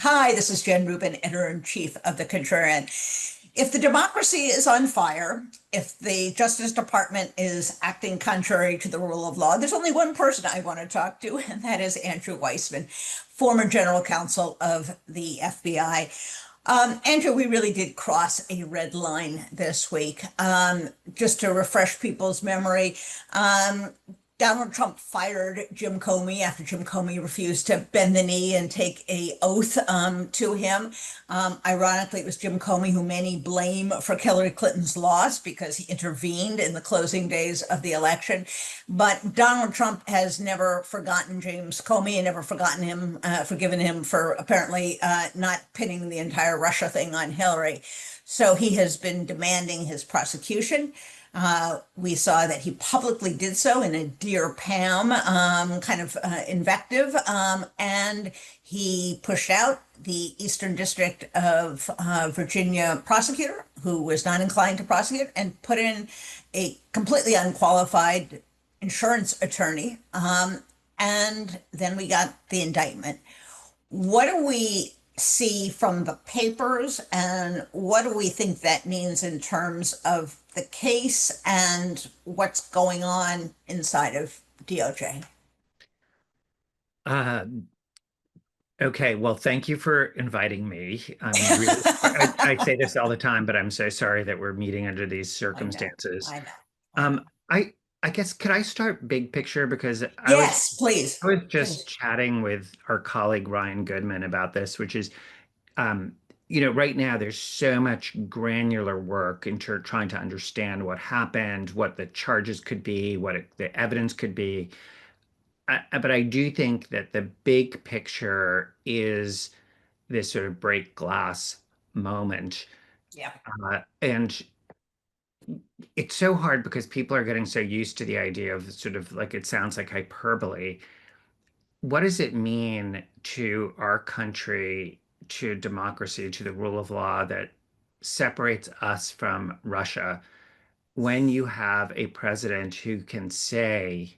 Hi, this is Jen Rubin, editor-in-chief of The Contrarian. If the democracy is on fire, if the Justice Department is acting contrary to the rule of law, there's only one person I want to talk to, and that is Andrew Weissmann, former general counsel of the FBI. Andrew, we really did cross a red line this week. Just to refresh people's memory, Donald Trump fired Jim Comey after Jim Comey refused to bend the knee and take a oath to him. Ironically, it was Jim Comey who many blame for Hillary Clinton's loss because he intervened in the closing days of the election. But Donald Trump has never forgotten James Comey and never forgiven him for apparently not pinning the entire Russia thing on Hillary. So he has been demanding his prosecution. We saw that he publicly did so in a Dear Pam kind of invective, and he pushed out the Eastern District of Virginia prosecutor, who was not inclined to prosecute, and put in a completely unqualified insurance attorney. And then we got the indictment. What do we see from the papers, and what do we think that means in terms of the case and what's going on inside of DOJ? Uh, okay, well, thank you for inviting me. I'm really, I say this all the time, but I'm so sorry that we're meeting under these I know, circumstances. I know, I know. Um, I I guess could I start big picture because Yes, please, I was just please. chatting with our colleague Ryan Goodman about this, which is um, right now there's so much granular work into trying to understand what happened, what the charges could be, the evidence could be. But I do think that the big picture is this sort of break glass moment. Yeah. And it's so hard because people are getting so used to the idea of sort of like it sounds like hyperbole. What does it mean to our country, to democracy, to the rule of law that separates us from Russia when you have a president who can say,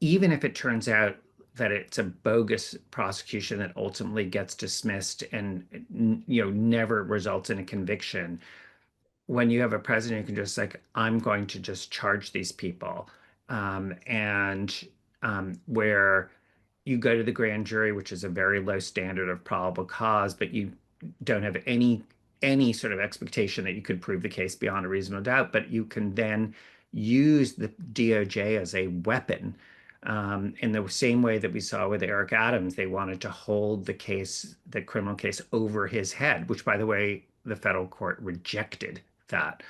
even if it turns out that it's a bogus prosecution that ultimately gets dismissed and never results in a conviction, when you have a president who can just like, I'm going to just charge these people, and where you go to the grand jury, which is a very low standard of probable cause, but you don't have any sort of expectation that you could prove the case beyond a reasonable doubt, but you can then use the DOJ as a weapon. In the same way that we saw with Eric Adams, they wanted to hold the criminal case over his head, which, by the way, the federal court rejected that.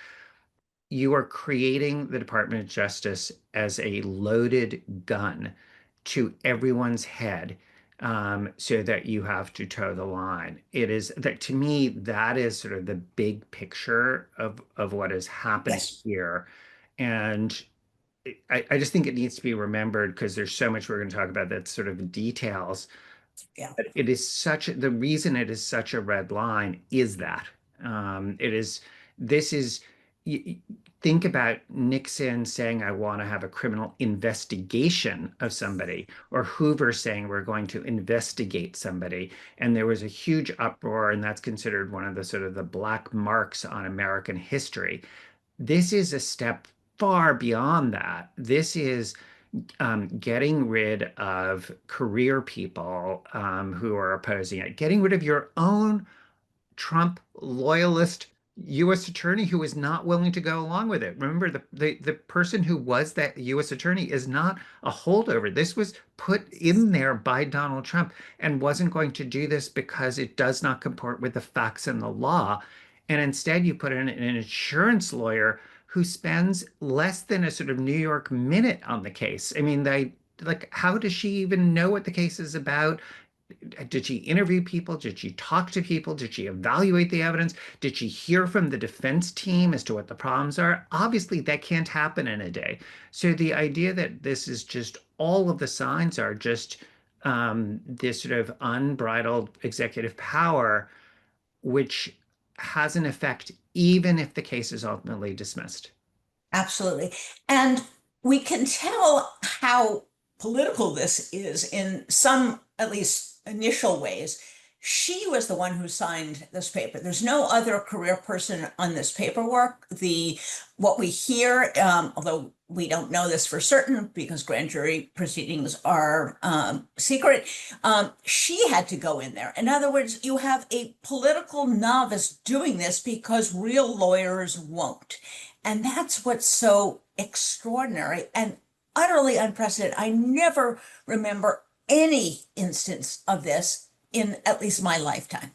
You are creating the Department of Justice as a loaded gun to everyone's head, so that you have to toe the line. It is that to me, that is sort of the big picture of what is happening Yes. here. And I just think it needs to be remembered because there's so much we're going to talk about that sort of details. Yeah. It is the reason it is such a red line is that it is this is y- think about Nixon saying I want to have a criminal investigation of somebody, or Hoover saying we're going to investigate somebody, and there was a huge uproar, and that's considered one of the sort of the black marks on American history. This is a step far beyond that. This is getting rid of career people who are opposing it, getting rid of your own Trump loyalist U.S. attorney who is not willing to go along with it. Remember, the person who was that U.S. attorney is not a holdover. This was put in there by Donald Trump and wasn't going to do this because it does not comport with the facts and the law. And instead, you put in an insurance lawyer who spends less than a sort of New York minute on the case. I mean, how does she even know what the case is about? Did she interview people? Did she talk to people? Did she evaluate the evidence? Did she hear from the defense team as to what the problems are? Obviously, that can't happen in a day. So the idea that this is just all of the signs are just this sort of unbridled executive power, which has an effect even if the case is ultimately dismissed. Absolutely. And we can tell how political this is in some, at least initial ways. She was the one who signed this paper. There's no other career person on this paperwork. What we hear, although we don't know this for certain because grand jury proceedings are secret, she had to go in there. In other words, you have a political novice doing this because real lawyers won't. And that's what's so extraordinary and utterly unprecedented. I never remember any instance of this in at least my lifetime.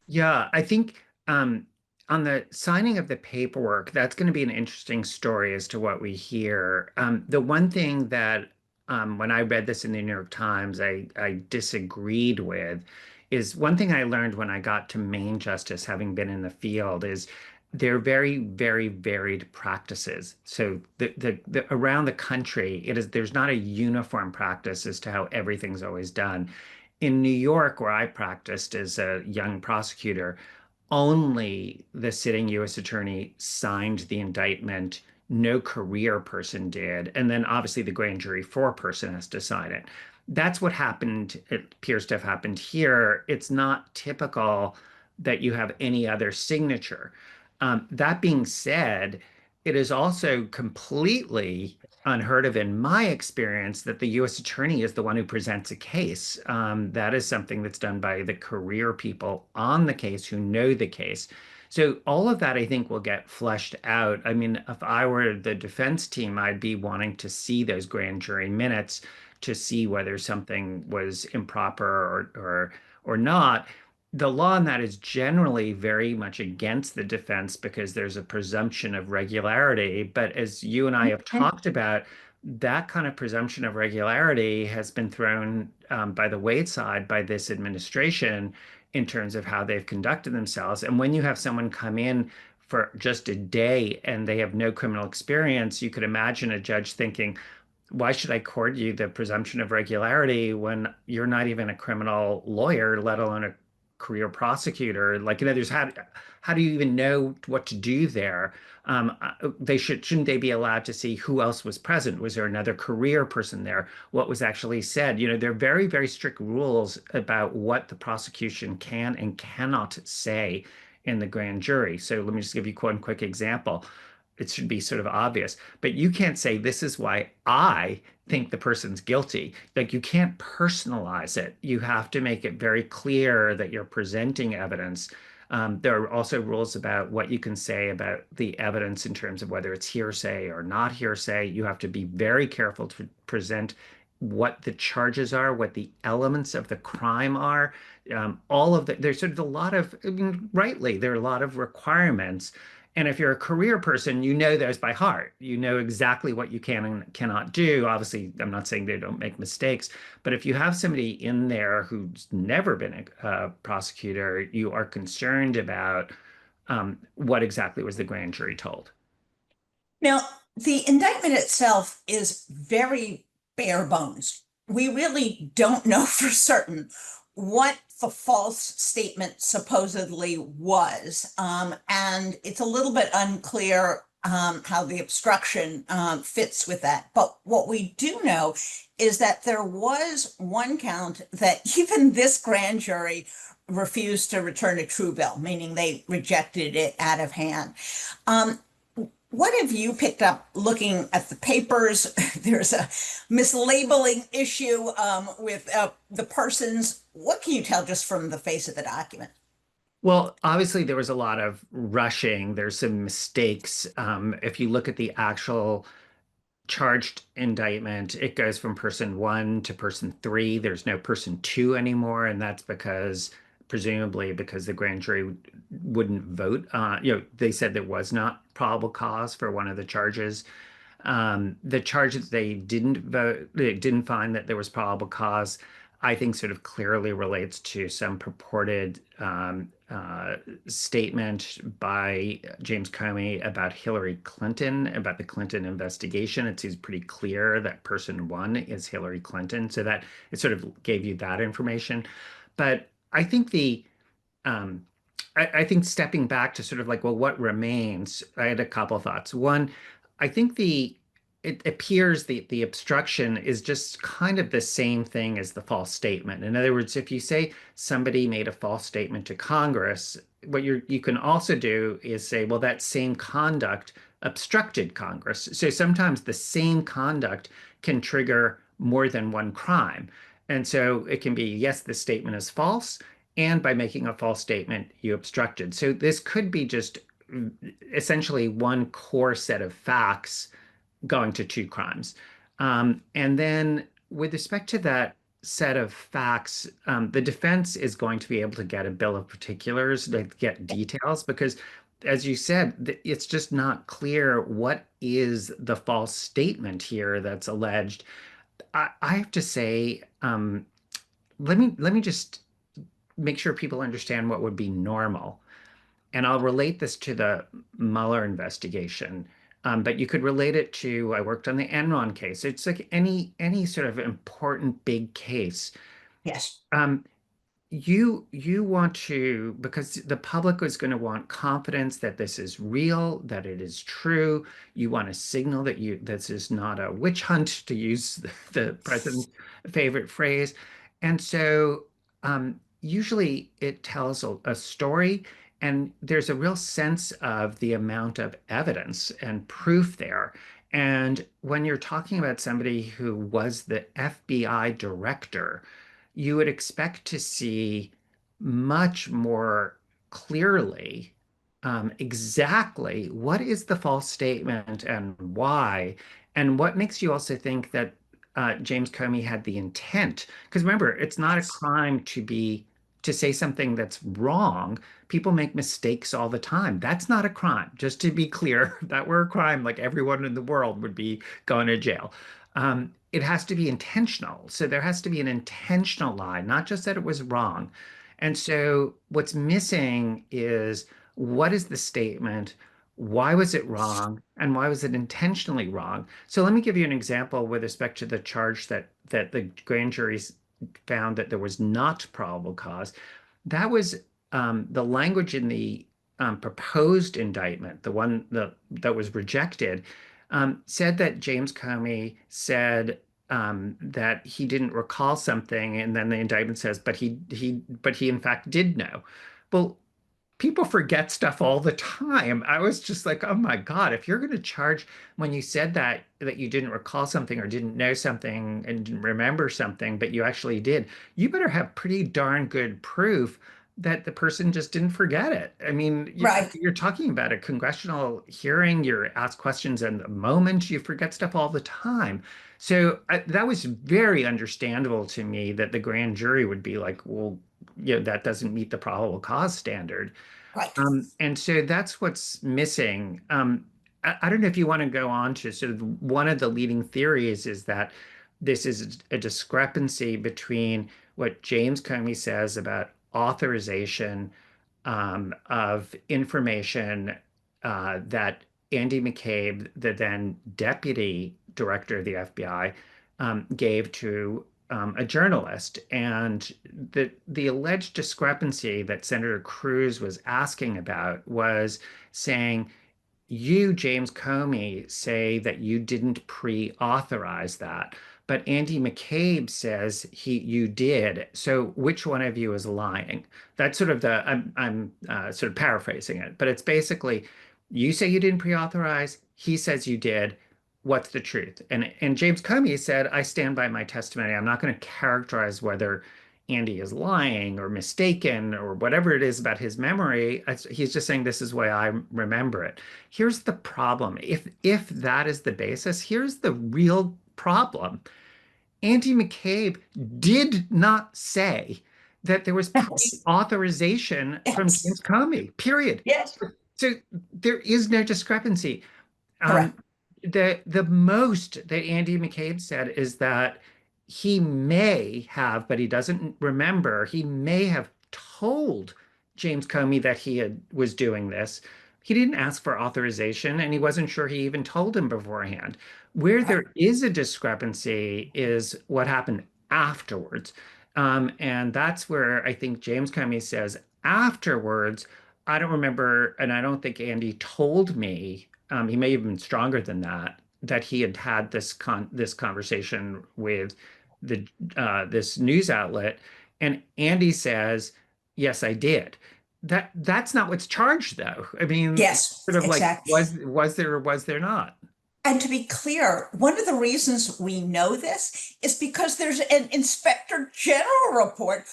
Yeah, I think on the signing of the paperwork, that's going to be an interesting story as to what we hear. The one thing that when I read this in the New York Times, I disagreed with is one thing I learned when I got to Main Justice, having been in the field, is they're very, very varied practices. So around the country, there's not a uniform practice as to how everything's always done. In New York, where I practiced as a young prosecutor, only the sitting U.S. attorney signed the indictment. No career person did. And then obviously the grand jury foreperson has to sign it. That's what happened. It appears to have happened here. It's not typical that you have any other signature. That being said, it is also completely unheard of in my experience that the U.S. attorney is the one who presents a case. That is something that's done by the career people on the case who know the case. So all of that, I think, will get fleshed out. I mean, if I were the defense team, I'd be wanting to see those grand jury minutes to see whether something was improper or not. The law on that is generally very much against the defense because there's a presumption of regularity. But as you and I have talked about, that kind of presumption of regularity has been thrown by the wayside by this administration in terms of how they've conducted themselves. And when you have someone come in for just a day and they have no criminal experience, you could imagine a judge thinking, why should I accord you the presumption of regularity when you're not even a criminal lawyer, let alone a career prosecutor? Like, in other words, how do you even know what to do there? Shouldn't they be allowed to see who else was present? Was there another career person there? What was actually said? There are very, very strict rules about what the prosecution can and cannot say in the grand jury. So let me just give you one quick example. It should be sort of obvious, but you can't say this is why I think the person's guilty. Like, you can't personalize it. You have to make it very clear that you're presenting evidence. There are also rules about what you can say about the evidence in terms of whether it's hearsay or not hearsay. You have to be very careful to present what the charges are, what the elements of the crime are. All of that. There's sort of a lot of, I mean, rightly, there are a lot of requirements. And if you're a career person, you know those by heart. You know exactly what you can and cannot do. Obviously, I'm not saying they don't make mistakes, but if you have somebody in there who's never been a prosecutor, you are concerned about what exactly was the grand jury told. Now, the indictment itself is very bare bones. We really don't know for certain what the false statement supposedly was. And it's a little bit unclear how the obstruction fits with that. But what we do know is that there was one count that even this grand jury refused to return a true bill, meaning they rejected it out of hand. Um, what have you picked up looking at the papers? There's a mislabeling issue with the persons. What can you tell just from the face of the document? Well, obviously, there was a lot of rushing. There's some mistakes. If you look at the actual charged indictment, it goes from person one to person three. There's no person two anymore, and that's because presumably because the grand jury wouldn't vote. They said there was not probable cause for one of the charges. The charges they didn't vote, they didn't find that there was probable cause. I think sort of clearly relates to some purported statement by James Comey about Hillary Clinton, about the Clinton investigation. It seems pretty clear that person one is Hillary Clinton. So that it sort of gave you that information. But I think um, I think stepping back to sort of like, well, what remains? I had a couple of thoughts. One, I think it appears the obstruction is just kind of the same thing as the false statement. In other words, if you say somebody made a false statement to Congress, what you can also do is say, well, that same conduct obstructed Congress. So sometimes the same conduct can trigger more than one crime. And so it can be, yes, the statement is false, and by making a false statement, you obstructed. So this could be just essentially one core set of facts going to two crimes. And then with respect to that set of facts, the defense is going to be able to get a bill of particulars, to get details, because as you said, it's just not clear what is the false statement here that's alleged. I have to say, let me just make sure people understand what would be normal. And I'll relate this to the Mueller investigation. But you could relate it to, I worked on the Enron case. It's like any sort of important big case. Yes. Um, you want to, because the public is going to want confidence that this is real, that it is true. You want to signal that this is not a witch hunt, to use the president's favorite phrase. And so usually it tells a story, and there's a real sense of the amount of evidence and proof there. And when you're talking about somebody who was the FBI director, you would expect to see much more clearly exactly what is the false statement and why, and what makes you also think that James Comey had the intent. Because remember, it's not a Yes. crime to say something that's wrong. People make mistakes all the time. That's not a crime. Just to be clear, if that were a crime, like everyone in the world would be going to jail. It has to be intentional. So there has to be an intentional lie, not just that it was wrong. And so what's missing is, what is the statement? Why was it wrong? And why was it intentionally wrong? So let me give you an example with respect to the charge that the grand juries found that there was not probable cause. That was the language in the proposed indictment, the one that was rejected, said that James Comey said that he didn't recall something, and then the indictment says, but he in fact did know. Well, people forget stuff all the time. I was just like, oh my God, if you're going to charge when you said that you didn't recall something or didn't know something and didn't remember something, but you actually did, you better have pretty darn good proof that the person just didn't forget it. I mean, Right. you're talking about a congressional hearing, you're asked questions in the moment, you forget stuff all the time. So that was very understandable to me that the grand jury would be like, well, that doesn't meet the probable cause standard. Right. And so that's what's missing. I don't know if you want to go on to sort of one of the leading theories is that this is a discrepancy between what James Comey says about authorization of information that Andy McCabe, the then deputy director of the FBI, gave to a journalist. And the alleged discrepancy that Senator Cruz was asking about was saying, you, James Comey, say that you didn't pre-authorize that, but Andy McCabe says you did. So which one of you is lying? That's sort of I'm sort of paraphrasing it, but it's basically, you say you didn't pre-authorize, he says you did. What's the truth? And James Comey said, I stand by my testimony. I'm not going to characterize whether Andy is lying or mistaken or whatever it is about his memory. He's just saying this is the way I remember it. Here's the problem. If that is the basis, here's the real problem. Andy McCabe did not say that there was Yes. pre-authorization from James Yes. Comey, period. Yes. So there is no discrepancy. Um, Correct. the most that Andy McCabe said is that he may have, but he doesn't remember, he may have told James Comey that was doing this. He didn't ask for authorization, and he wasn't sure he even told him beforehand. Where Right. there is a discrepancy is what happened afterwards. And that's where I think James Comey says afterwards, I don't remember, and I don't think Andy told me. He may have been stronger than that. that he had had this conversation with the this news outlet, and Andy says, "Yes, I did." That's not what's charged, though. I mean, Yes, sort of like exactly. was there or was there not? And to be clear, one of the reasons we know this is because there's an inspector general report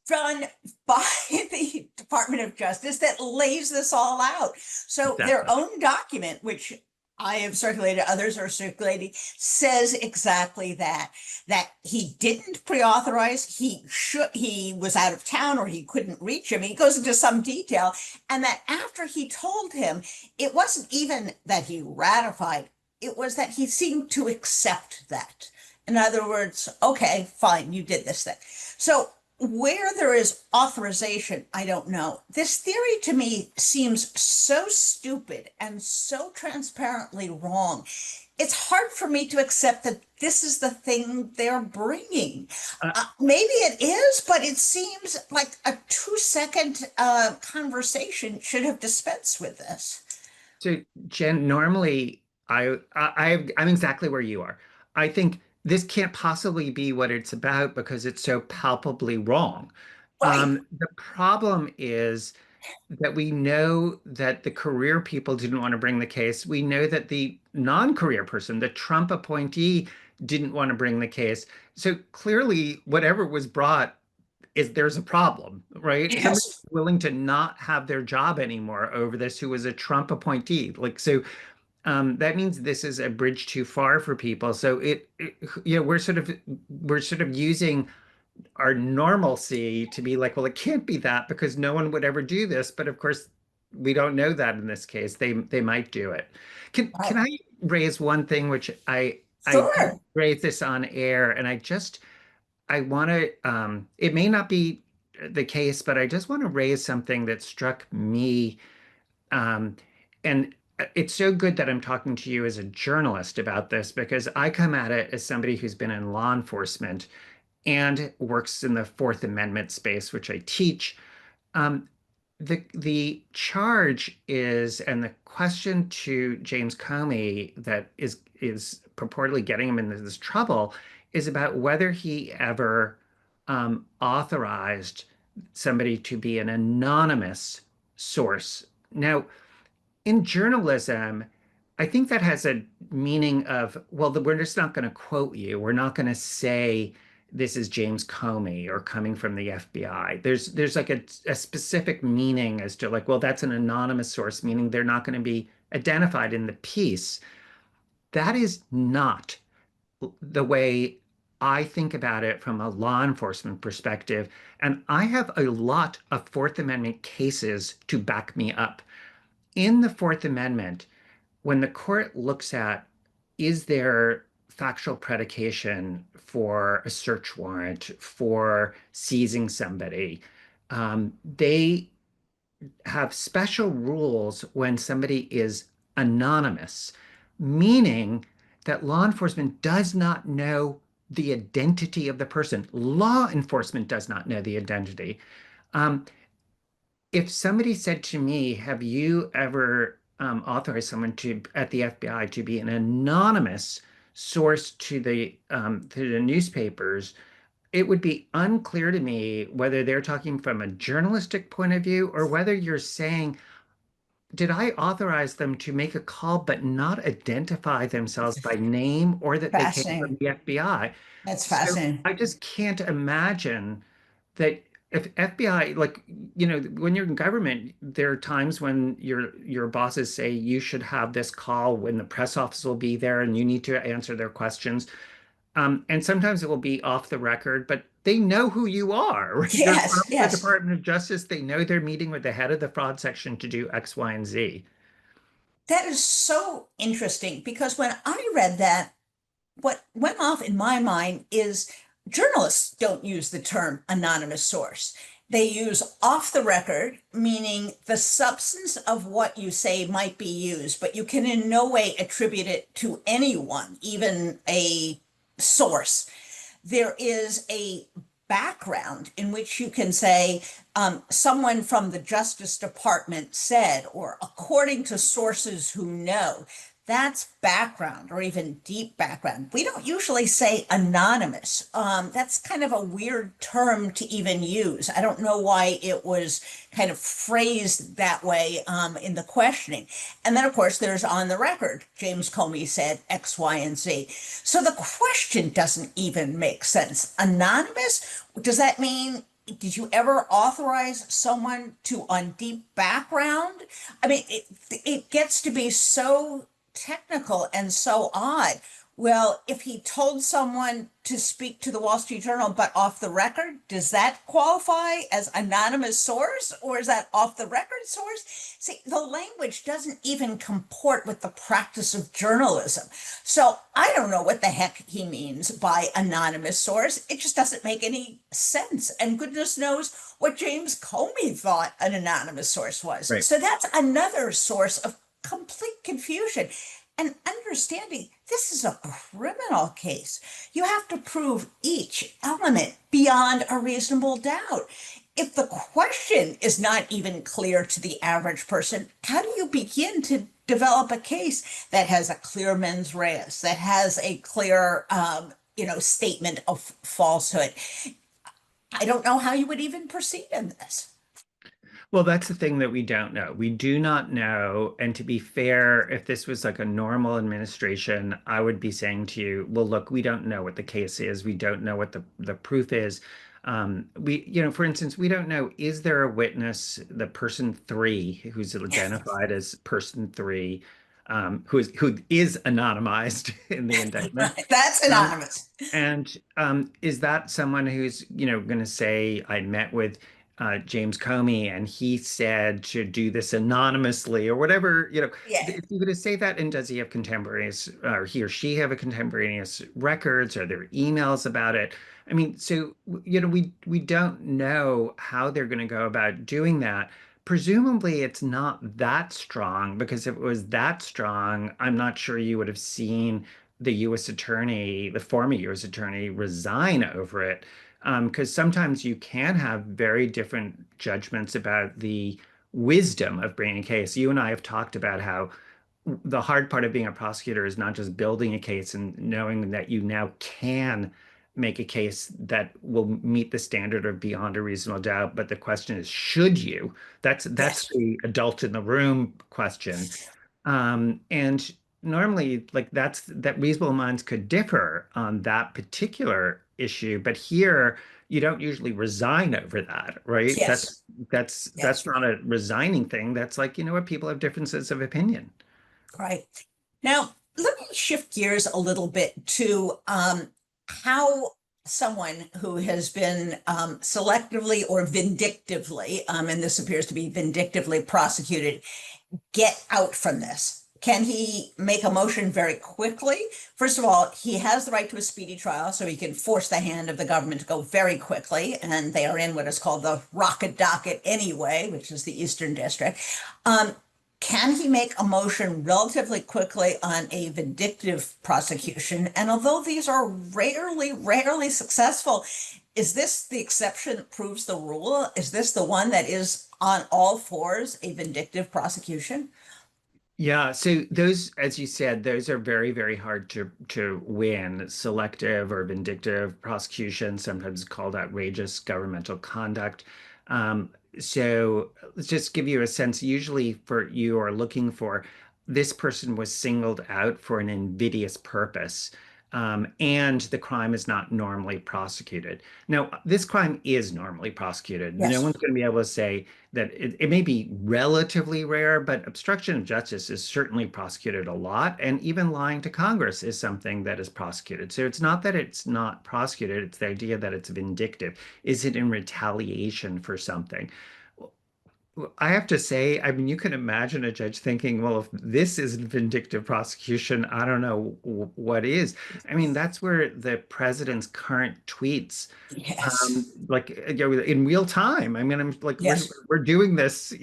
done by the Department of Justice that lays this all out. So their Exactly. own document, which I have circulated, others are circulating, says exactly that, that he didn't pre-authorize, he was out of town or he couldn't reach him. He goes into some detail, and that after he told him, it wasn't even that he ratified, it was that he seemed to accept that. In other words, okay, fine, you did this thing. So where there is authorization, I don't know. This theory to me seems so stupid and so transparently wrong. It's hard for me to accept that this is the thing they're bringing. Uh, Maybe it is, but it seems like a 2-second conversation should have dispensed with this. so Jen, normally I'm exactly where you are. I think this can't possibly be what it's about because it's so palpably wrong. Right. The problem is that we know that the career people didn't want to bring the case. We know that the non-career person, the Trump appointee, didn't want to bring the case. So clearly, whatever was brought is there's a problem, right? Somebody's Yes. willing to not have their job anymore over this who was a Trump appointee. Like, so that means this is a bridge too far for people. So we're sort of using our normalcy to be like, well, it can't be that because no one would ever do this. But of course, we don't know that in this case. They might do it. Can Right. I raise one thing which I did Sure. raise this on air, and I want to it may not be the case, but I just want to raise something that struck me. Um, and it's so good that I'm talking to you as a journalist about this because I come at it as somebody who's been in law enforcement and works in the Fourth Amendment space, which I teach. Um, the charge is, and the question to James Comey that is purportedly getting him into this trouble is about whether he ever authorized somebody to be an anonymous source. Now, in journalism, I think that has a meaning of, well, we're just not going to quote you. We're not going to say this is James Comey or coming from the FBI. There's like a specific meaning as to like, well, that's an anonymous source, meaning they're not going to be identified in the piece. That is not the way I think about it from a law enforcement perspective. And I have a lot of Fourth Amendment cases to back me up. In the Fourth Amendment, when the court looks at is there factual predication for a search warrant for seizing somebody, they have special rules when somebody is anonymous, meaning that law enforcement does not know the identity of the person. Law enforcement does not know the identity. Um, if somebody said to me, "Have you ever authorized someone to at the FBI to be an anonymous source to the newspapers?" It would be unclear to me whether they're talking from a journalistic point of view or whether you're saying, "Did I authorize them to make a call but not identify themselves by name or that they came from Fascinating. the FBI?" That's So fascinating. I just can't imagine that if FBI, like, when you're in government, there are times when your bosses say you should have this call when the press office will be there and you need to answer their questions. And sometimes it will be off the record, but they know who you are, right? You're from Yes, the yes. Department of Justice. They know they're meeting with the head of the fraud section to do X, Y, and Z. That is so interesting because when I read that, what went off in my mind is journalists don't use the term anonymous source. They use off the record, meaning the substance of what you say might be used, but you can in no way attribute it to anyone, even a source. There is a background in which you can say someone from the Justice Department said, or according to sources who know. That's background or even deep background. We don't usually say anonymous. That's kind of a weird term to even use. I don't know why it was kind of phrased that way in the questioning. And then, of course, there's on the record. James Comey said X, Y, and Z. So the question doesn't even make sense. Anonymous? Does that mean did you ever authorize someone to on deep background? I mean, it gets to be so technical and so odd. Well, if he told someone to speak to the Wall Street Journal, but off the record, does that qualify as anonymous source or is that off the record source? See, the language doesn't even comport with the practice of journalism. So I don't know what the heck he means by anonymous source. It just doesn't make any sense. And goodness knows what James Comey thought an anonymous source was. Right. So that's another source of complete confusion and understanding this is a criminal case. You have to prove each element beyond a reasonable doubt. If the question is not even clear to the average person, how do you begin to develop a case that has a clear mens res, that has a clear, statement of falsehood? I don't know how you would even proceed in this. Well, that's the thing that we don't know. We do not know. And to be fair, if this was like a normal administration, I would be saying to you, well, look, we don't know what the case is. We don't know what the proof is. For instance, we don't know, is there a witness, the person three, who's identified as person three, who is anonymized in the indictment? Right. That's Um, anonymous. and is that someone who's, going to say, I met with James Comey and he said to do this anonymously or whatever, Yeah. if you're going to say that, and does he have contemporaneous, or he or she have a contemporaneous records? Are there emails about it? I mean, so, we don't know how they're going to go about doing that. Presumably, it's not that strong because if it was that strong, I'm not sure you would have seen the U.S. attorney, the former U.S. attorney, resign over it. Because sometimes you can have very different judgments about the wisdom of bringing a case. You and I have talked about how the hard part of being a prosecutor is not just building a case and knowing that you now can make a case that will meet the standard of beyond a reasonable doubt, but the question is, should you? That's Yes. the adult in the room question. And normally, like that reasonable minds could differ on that particular issue, but here you don't usually resign over that, right? That's Yes. that's that's Yes. not a resigning thing. That's like, what, people have differences of opinion. Right. Now, let me shift gears a little bit to how someone who has been selectively or vindictively, and this appears to be vindictively prosecuted, get out from this. Can he make a motion very quickly? First of all, he has the right to a speedy trial, so he can force the hand of the government to go very quickly. And they are in what is called the rocket docket anyway, which is the Eastern District. Um, can he make a motion relatively quickly on a vindictive prosecution? And although these are rarely successful, is this the exception that proves the rule? Is this the one that is on all fours, a vindictive prosecution? Yeah, so those, as you said, those are very, very hard to win. Selective or vindictive prosecution, sometimes called outrageous governmental conduct. So let's just give you a sense. Usually, for you are looking for this person was singled out for an invidious purpose, and the crime is not normally prosecuted. Now, this crime is normally prosecuted. No Yes. one's going to be able to say that it may be relatively rare, but obstruction of justice is certainly prosecuted a lot. And even lying to Congress is something that is prosecuted. So it's not that it's not prosecuted, it's the idea that it's vindictive. Is it in retaliation for something? Well, I have to say, I mean, you can imagine a judge thinking, well, if this isn't vindictive prosecution, I don't know what is. I mean, that's where the president's current tweets, Yes. like, in real time. I mean, I'm like, we're Yes. we're doing this,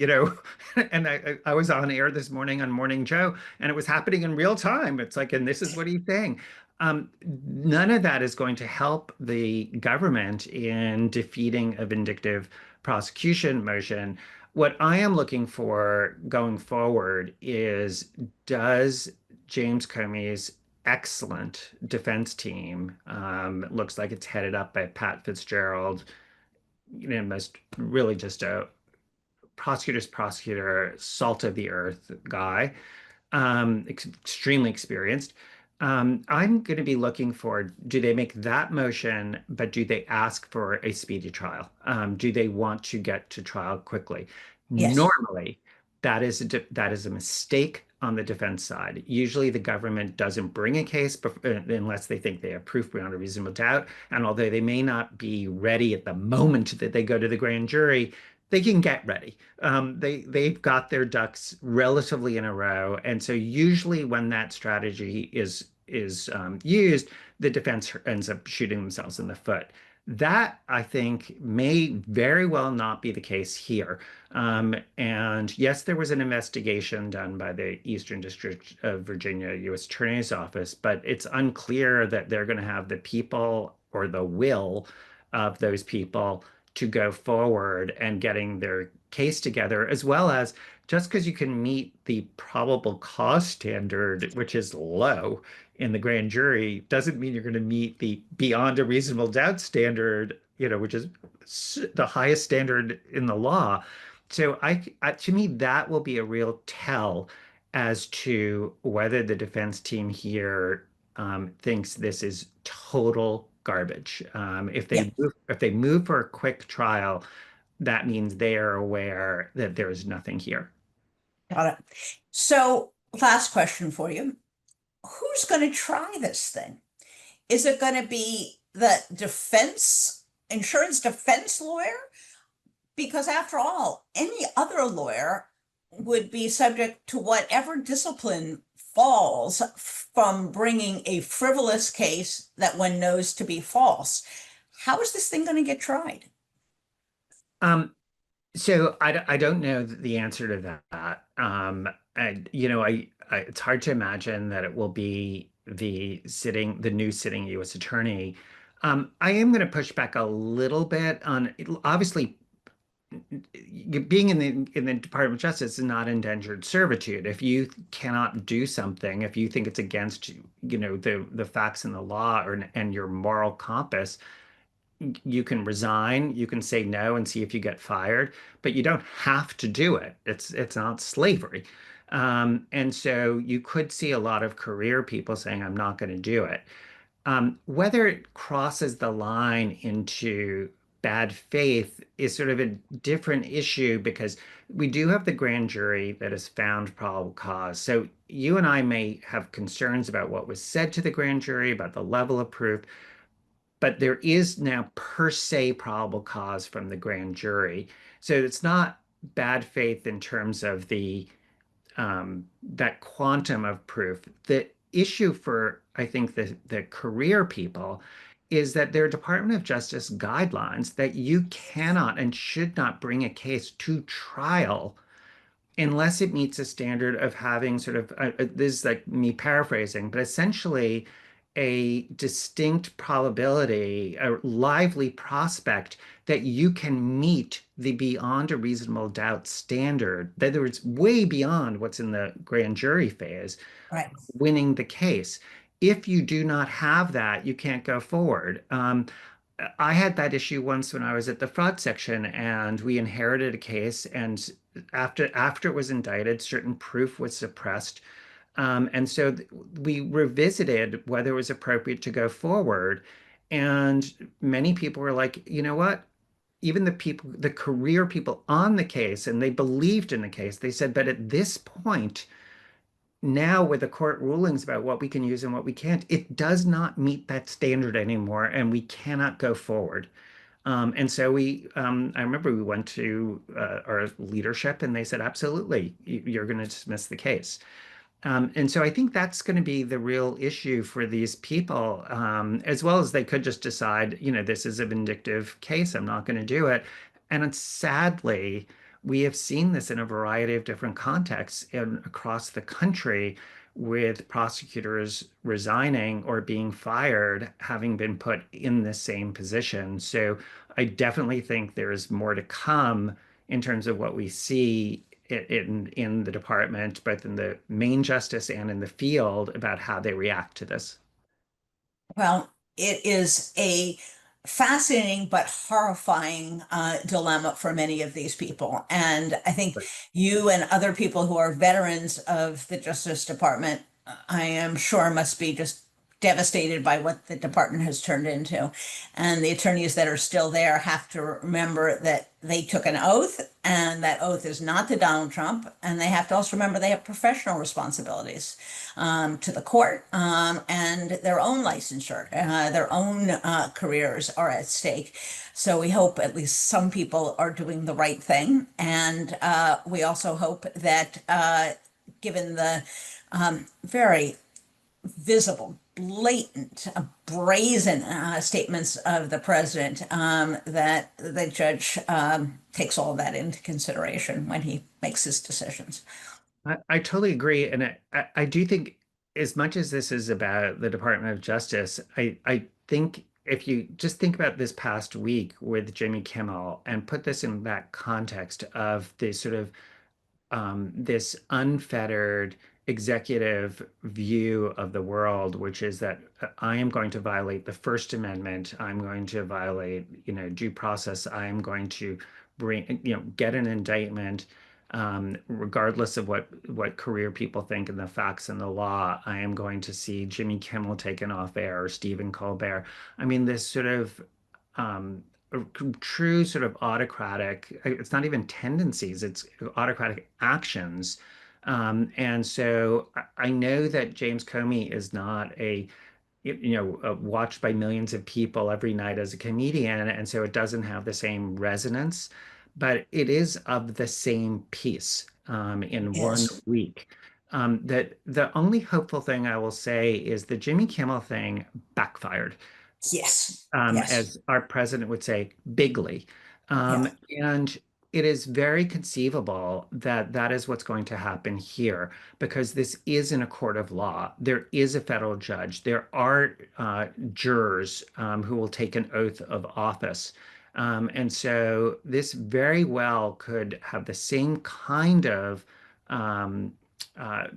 and I was on air this morning on Morning Joe, and it was happening in real time. It's like, and this is what he's saying. None of that is going to help the government in defeating a vindictive prosecution motion. What I am looking for going forward is, does James Comey's excellent defense team, looks like it's headed up by Pat Fitzgerald, most really just a prosecutor's prosecutor, salt of the earth guy, extremely experienced. I'm going to be looking for, do they make that motion, but do they ask for a speedy trial? Do they want to get to trial quickly? Yes. Normally, that is a mistake on the defense side. Usually, the government doesn't bring a case unless they think they have proof beyond a reasonable doubt. And although they may not be ready at the moment that they go to the grand jury, they can get ready. They've got their ducks relatively in a row, and so usually when that strategy is used, the defense ends up shooting themselves in the foot. That, I think, may very well not be the case here. And yes, there was an investigation done by the Eastern District of Virginia U.S. Attorney's Office, but it's unclear that they're going to have the people or the will of those people to go forward and getting their case together, as well as, just because you can meet the probable cause standard, which is low in the grand jury, doesn't mean you're going to meet the beyond a reasonable doubt standard, which is the highest standard in the law. So to me, that will be a real tell as to whether the defense team here thinks this is total garbage. Yeah. If they move for a quick trial, that means they are aware that there is nothing here. Got it. So, last question for you. Who's going to try this thing? Is it going to be the insurance defense lawyer? Because after all, any other lawyer would be subject to whatever discipline falls from bringing a frivolous case that one knows to be false. How is this thing going to get tried? Um, so I don't know the answer to that. And it's hard to imagine that it will be the new sitting U.S. attorney. I am going to push back a little bit on, obviously, being in the Department of Justice is not indentured servitude. If you cannot do something, if you think it's against the facts and the law and your moral compass, you can resign, you can say no and see if you get fired, but you don't have to do it. It's not slavery. And so you could see a lot of career people saying, I'm not going to do it. Whether it crosses the line into bad faith is sort of a different issue, because we do have the grand jury that has found probable cause. So you and I may have concerns about what was said to the grand jury, about the level of proof, but there is now per se probable cause from the grand jury. So it's not bad faith in terms of that quantum of proof. The issue for, I think, the career people is that there are Department of Justice guidelines that you cannot and should not bring a case to trial unless it meets a standard of having sort of, this is like me paraphrasing, but essentially a distinct probability, a lively prospect that you can meet the beyond a reasonable doubt standard, that it's way beyond what's in the grand jury phase, Right. winning the case. If you do not have that, you can't go forward. I had that issue once when I was at the fraud section, and we inherited a case, and after it was indicted, certain proof was suppressed. And so we revisited whether it was appropriate to go forward. And many people were like, you know what? Even the career people on the case, and they believed in the case, they said, but at this point, now with the court rulings about what we can use and what we can't, it does not meet that standard anymore, and we cannot go forward. And so I remember we went to our leadership, and they said, absolutely, you're going to dismiss the case. And so I think that's going to be the real issue for these people, as well as they could just decide, this is a vindictive case, I'm not going to do it. And sadly, we have seen this in a variety of different contexts across the country, with prosecutors resigning or being fired, having been put in the same position. So I definitely think there is more to come in terms of what we see in the department, both in the main justice and in the field, about how they react to this. Well, it is a fascinating but horrifying dilemma for many of these people. And I think you and other people who are veterans of the Justice Department, I am sure must be just devastated by what the department has turned into. And the attorneys that are still there have to remember that they took an oath, and that oath is not to Donald Trump. And they have to also remember they have professional responsibilities to the court, and their own licensure, their own careers are at stake. So we hope at least some people are doing the right thing. And we also hope that given the very visible, blatant, brazen statements of the president, that the judge takes all that into consideration when he makes his decisions. I totally agree. And I do think, as much as this is about the Department of Justice, I think if you just think about this past week with Jimmy Kimmel and put this in that context of the sort of this unfettered executive view of the world, which is that I am going to violate the First Amendment, I'm going to violate, due process, I am going to get an indictment, regardless of what career people think and the facts and the law. I am going to see Jimmy Kimmel taken off air or Stephen Colbert. I mean, this sort of um, a true sort of autocratic, it's not even tendencies, it's autocratic actions. And so I know that James Comey is not watched by millions of people every night as a comedian, and so it doesn't have the same resonance, but it is of the same piece in one Yes. week. That the only hopeful thing I will say is the Jimmy Kimmel thing backfired, Yes. Yes. as our president would say, bigly. Yeah. And it is very conceivable that that is what's going to happen here, because this is in a court of law. There is a federal judge. There are jurors who will take an oath of office. And so this very well could have the same kind of um,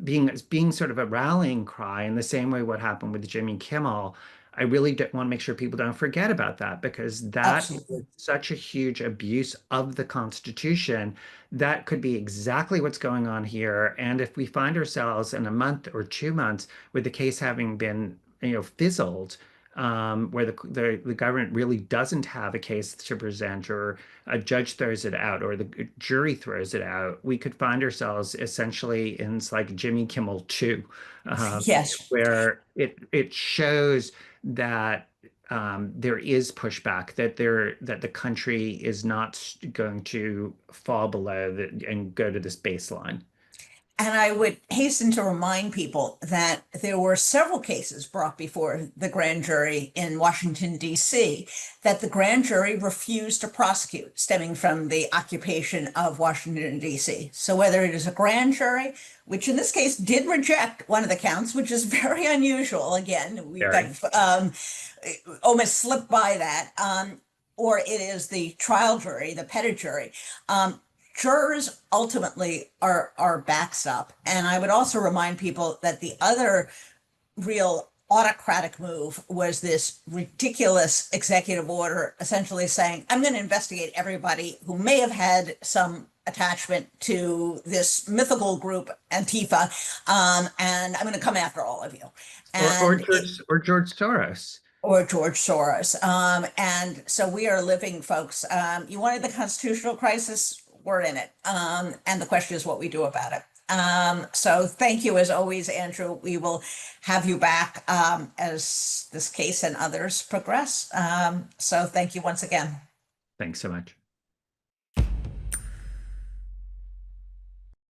being sort of a rallying cry in the same way what happened with Jimmy Kimmel. I really want to make sure people don't forget about that, because that is Absolutely. such a huge abuse of the Constitution. That could be exactly what's going on here. And if we find ourselves in a month or 2 months with the case having been, fizzled, where the government really doesn't have a case to present, or a judge throws it out, or the jury throws it out, we could find ourselves essentially in like Jimmy Kimmel 2, Yes. where it shows that there is pushback, that the country is not going to fall below and go to this baseline. And I would hasten to remind people that there were several cases brought before the grand jury in Washington, D.C., that the grand jury refused to prosecute, stemming from the occupation of Washington, D.C. So whether it is a grand jury, which in this case did reject one of the counts, which is very unusual, again, we've got Very. almost slipped by that, or it is the trial jury, the petit jury. Jurors ultimately are backstop. And I would also remind people that the other real autocratic move was this ridiculous executive order essentially saying, I'm going to investigate everybody who may have had some attachment to this mythical group, Antifa, and I'm going to come after all of you. Or And it, George Soros. or George Soros. And so we are living, folks. You wanted the constitutional crisis, we're in it. And the question is what we do about it. So thank you as always, Andrew. We will have you back as this case and others progress. So thank you once again. Thanks so much.